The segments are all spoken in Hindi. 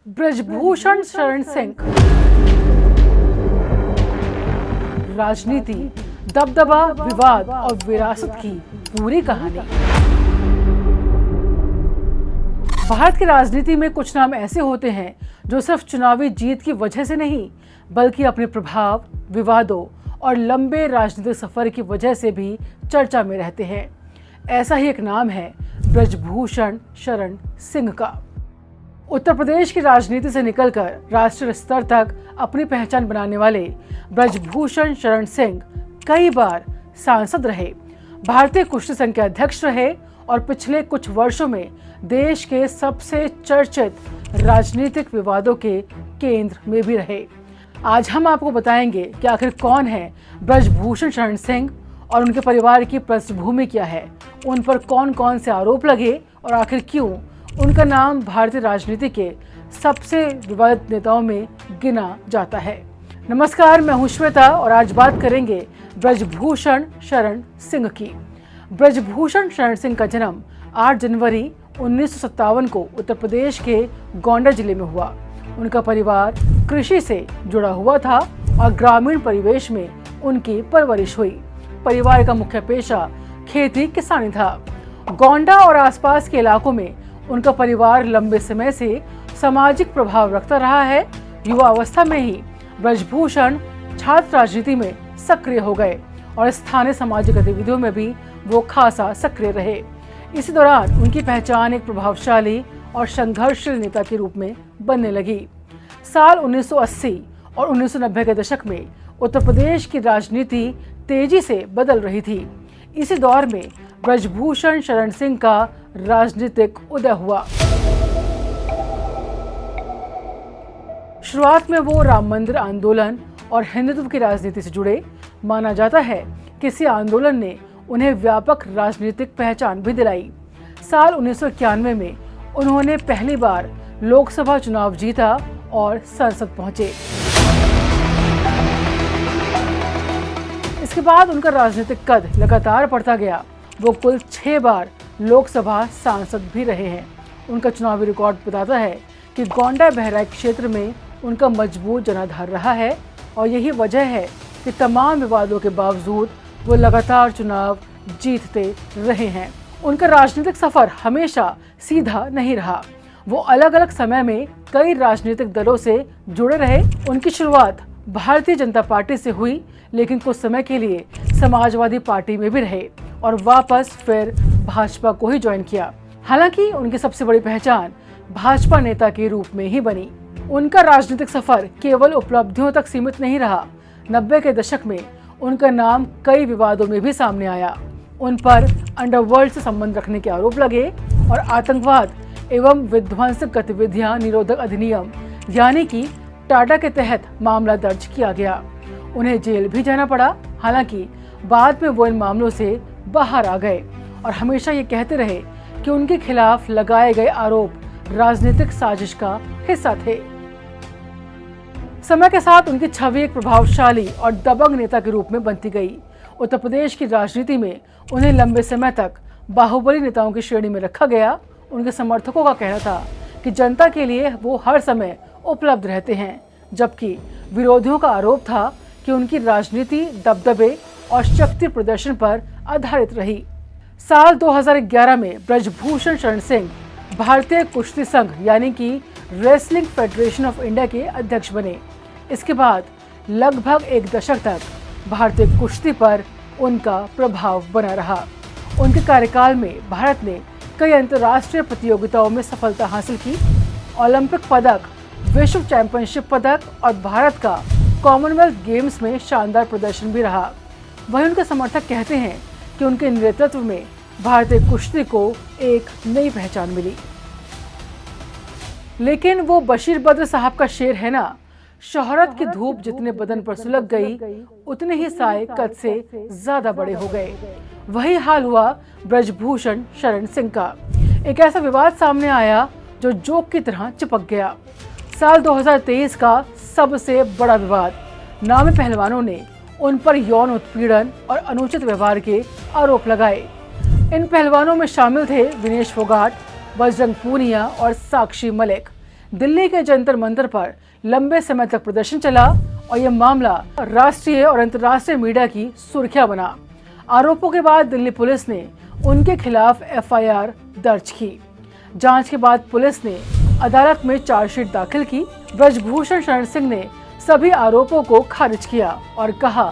ब्रजभूषण शरण सिंह। राजनीति, दबदबा, विवाद और विरासत की पूरी कहानी। भारत की राजनीति में कुछ नाम ऐसे होते हैं जो सिर्फ चुनावी जीत की वजह से नहीं, बल्कि अपने प्रभाव, विवादों और लंबे राजनीतिक सफर की वजह से भी चर्चा में रहते हैं। ऐसा ही एक नाम है ब्रजभूषण शरण सिंह का। उत्तर प्रदेश की राजनीति से निकलकर राष्ट्रीय स्तर तक अपनी पहचान बनाने वाले ब्रजभूषण शरण सिंह कई बार सांसद रहे, भारतीय कुश्ती संघ के अध्यक्ष रहे और पिछले कुछ वर्षों में देश के सबसे चर्चित राजनीतिक विवादों के केंद्र में भी रहे। आज हम आपको बताएंगे कि आखिर कौन है ब्रजभूषण शरण सिंह और उनके परिवार की पृष्ठभूमि क्या है, उन पर कौन कौन से आरोप लगे और आखिर क्यों उनका नाम भारतीय राजनीति के सबसे विवादित नेताओं में गिना जाता है। नमस्कार, मैं हूं श्वेता और आज बात करेंगे ब्रजभूषण शरण सिंह की। ब्रजभूषण शरण सिंह का जन्म 8 जनवरी 1957 को उत्तर प्रदेश के गोंडा जिले में हुआ। उनका परिवार कृषि से जुड़ा हुआ था और ग्रामीण परिवेश में उनकी परवरिश हुई। परिवार का मुख्य पेशा खेती किसानी था। गोंडा और आसपास के इलाकों में उनका परिवार लंबे समय से सामाजिक प्रभाव रखता रहा है। युवा अवस्था में ही ब्रजभूषण छात्र राजनीति में सक्रिय हो गए और स्थानीय सामाजिक गतिविधियों में भी वो खासा सक्रिय रहे। इसी दौरान उनकी पहचान एक प्रभावशाली और संघर्षशील नेता के रूप में बनने लगी। साल 1980 और 1990 के दशक में उत्तर प्रदेश की राजनीति तेजी से बदल रही थी। इसी दौर में ब्रजभूषण शरण सिंह का राजनीतिक उदय हुआ। शुरुआत में वो राम मंदिर आंदोलन और हिंदुत्व की राजनीति से जुड़े। माना जाता है कि इसी आंदोलन ने उन्हें व्यापक राजनीतिक पहचान भी दिलाई। साल 1991 में उन्होंने पहली बार लोकसभा चुनाव जीता और संसद पहुंचे। इसके बाद उनका राजनीतिक कद लगातार बढ़ता गया। वो कुल 6 बार लोकसभा सांसद भी रहे हैं। उनका चुनावी रिकॉर्ड बताता है कि गोंडा बहराइच क्षेत्र में उनका मजबूत जनाधार रहा है और यही वजह है कि तमाम विवादों के बावजूद वो लगातार चुनाव जीतते रहे हैं। उनका राजनीतिक सफर हमेशा सीधा नहीं रहा। वो अलग अलग समय में कई राजनीतिक दलों से जुड़े रहे। उनकी शुरुआत भारतीय जनता पार्टी से हुई, लेकिन कुछ समय के लिए समाजवादी पार्टी में भी रहे और वापस फिर भाजपा को ही ज्वाइन किया। हालांकि उनकी सबसे बड़ी पहचान भाजपा नेता के रूप में ही बनी। उनका राजनीतिक सफर केवल उपलब्धियों तक सीमित नहीं रहा। 90 के दशक में उनका नाम कई विवादों में भी सामने आया। उन पर अंडरवर्ल्ड से संबंध रखने के आरोप लगे और आतंकवाद एवं विध्वंसक गतिविधियां निरोधक अधिनियम यानी कि टाडा के तहत मामला दर्ज किया गया। उन्हें जेल भी जाना पड़ा। हालांकि बाद में वो इन मामलों से बाहर आ गए और हमेशा ये कहते रहे कि उनके खिलाफ लगाए गए आरोप राजनीतिक साजिश का हिस्सा थे। समय के साथ उनकी छवि एक प्रभावशाली और दबंग नेता के रूप में बनती गई। उत्तर प्रदेश की राजनीति में उन्हें लंबे समय तक बाहुबली नेताओं की श्रेणी में रखा गया। उनके समर्थकों का कहना था कि जनता के लिए वो हर समय उपलब्ध रहते हैं, जबकि विरोधियों का आरोप था कि उनकी राजनीति दबदबे और शक्ति प्रदर्शन पर आधारित रही। साल 2011 में ब्रजभूषण शरण सिंह भारतीय कुश्ती संघ यानी कि रेसलिंग फेडरेशन ऑफ इंडिया के अध्यक्ष बने। इसके बाद लगभग एक दशक तक भारतीय कुश्ती पर उनका प्रभाव बना रहा। उनके कार्यकाल में भारत ने कई अंतर्राष्ट्रीय प्रतियोगिताओं में सफलता हासिल की। ओलंपिक पदक, विश्व चैंपियनशिप पदक और भारत का कॉमनवेल्थ गेम्स में शानदार प्रदर्शन भी रहा। वहीं उनके समर्थक कहते हैं कि उनके नेतृत्व में भारतीय कुश्ती को एक नई पहचान मिली। लेकिन वो बशीर बद्र साहब का शेर है ना, शोहरत की धूप जितने बदन पर सुलग गई, उतने ही साए कद से ज्यादा बड़े हो गए। वही हाल हुआ ब्रजभूषण शरण सिंह का। एक ऐसा विवाद सामने आया जो जोक की तरह चिपक गया। साल 2023 का सबसे बड़ा विवाद। नामी पहलवानों ने उन पर यौन उत्पीड़न और अनुचित व्यवहार के आरोप लगाए। इन पहलवानों में शामिल थे विनेश फोगाट, बजरंग पूनिया और साक्षी मलिक। दिल्ली के जंतर मंतर पर लंबे समय तक प्रदर्शन चला और यह मामला राष्ट्रीय और अंतर्राष्ट्रीय मीडिया की सुर्खियां बना। आरोपों के बाद दिल्ली पुलिस ने उनके खिलाफ एफआईआर दर्ज की। जांच के बाद पुलिस ने अदालत में चार्जशीट दाखिल की। ब्रजभूषण शरण सिंह ने सभी आरोपों को खारिज किया और कहा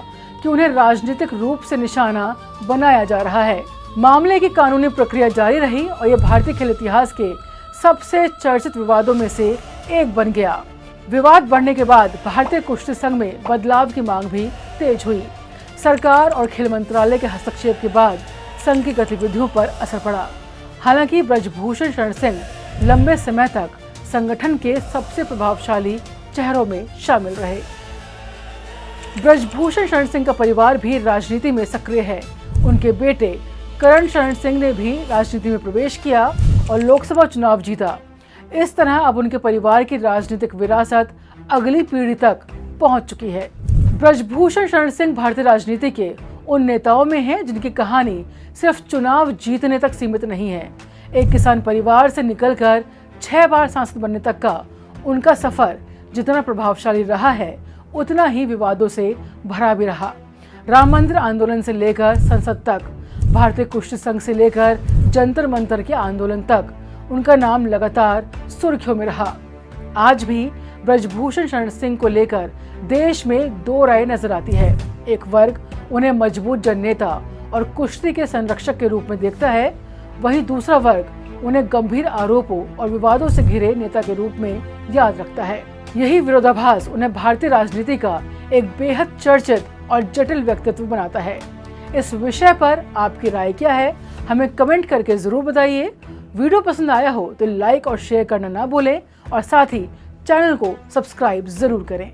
कि उन्हें राजनीतिक रूप से निशाना बनाया जा रहा है। मामले की कानूनी प्रक्रिया जारी रही और यह भारतीय खेल इतिहास के सबसे चर्चित विवादों में से एक बन गया। विवाद बढ़ने के बाद भारतीय कुश्ती संघ में बदलाव की मांग भी तेज हुई। सरकार और खेल मंत्रालय के हस्तक्षेप के बाद संघ की गतिविधियों पर असर पड़ा। हालांकि ब्रजभूषण शरण सिंह लंबे समय तक संगठन के सबसे प्रभावशाली चेहरों में शामिल रहे। ब्रजभूषण शरण सिंह का परिवार भी राजनीति में सक्रिय है। उनके बेटे करण शरण सिंह ने भी राजनीति में प्रवेश किया और लोकसभा चुनाव जीता। इस तरह अब उनके परिवार की राजनीतिक विरासत अगली पीढ़ी तक पहुंच चुकी है। ब्रजभूषण शरण सिंह भारतीय राजनीति के उन नेताओं में हैं जिनकी कहानी सिर्फ चुनाव जीतने तक सीमित नहीं है। एक किसान परिवार से निकलकर 6 बार सांसद बनने तक का उनका सफर जितना प्रभावशाली रहा है, उतना ही विवादों से भरा भी रहा। राम मंदिर आंदोलन से लेकर संसद तक, भारतीय कुश्ती संघ से लेकर जंतर मंतर के आंदोलन तक उनका नाम लगातार सुर्खियों में रहा। आज भी ब्रजभूषण शरण सिंह को लेकर देश में दो राय नजर आती है। एक वर्ग उन्हें मजबूत जननेता और कुश्ती के संरक्षक के रूप में देखता है, वहीं दूसरा वर्ग उन्हें गंभीर आरोपों और विवादों से घिरे नेता के रूप में याद रखता है। यही विरोधाभास उन्हें भारतीय राजनीति का एक बेहद चर्चित और जटिल व्यक्तित्व बनाता है। इस विषय पर आपकी राय क्या है, हमें कमेंट करके जरूर बताइए। वीडियो पसंद आया हो तो लाइक और शेयर करना ना भूलें और साथ ही चैनल को सब्सक्राइब जरूर करें।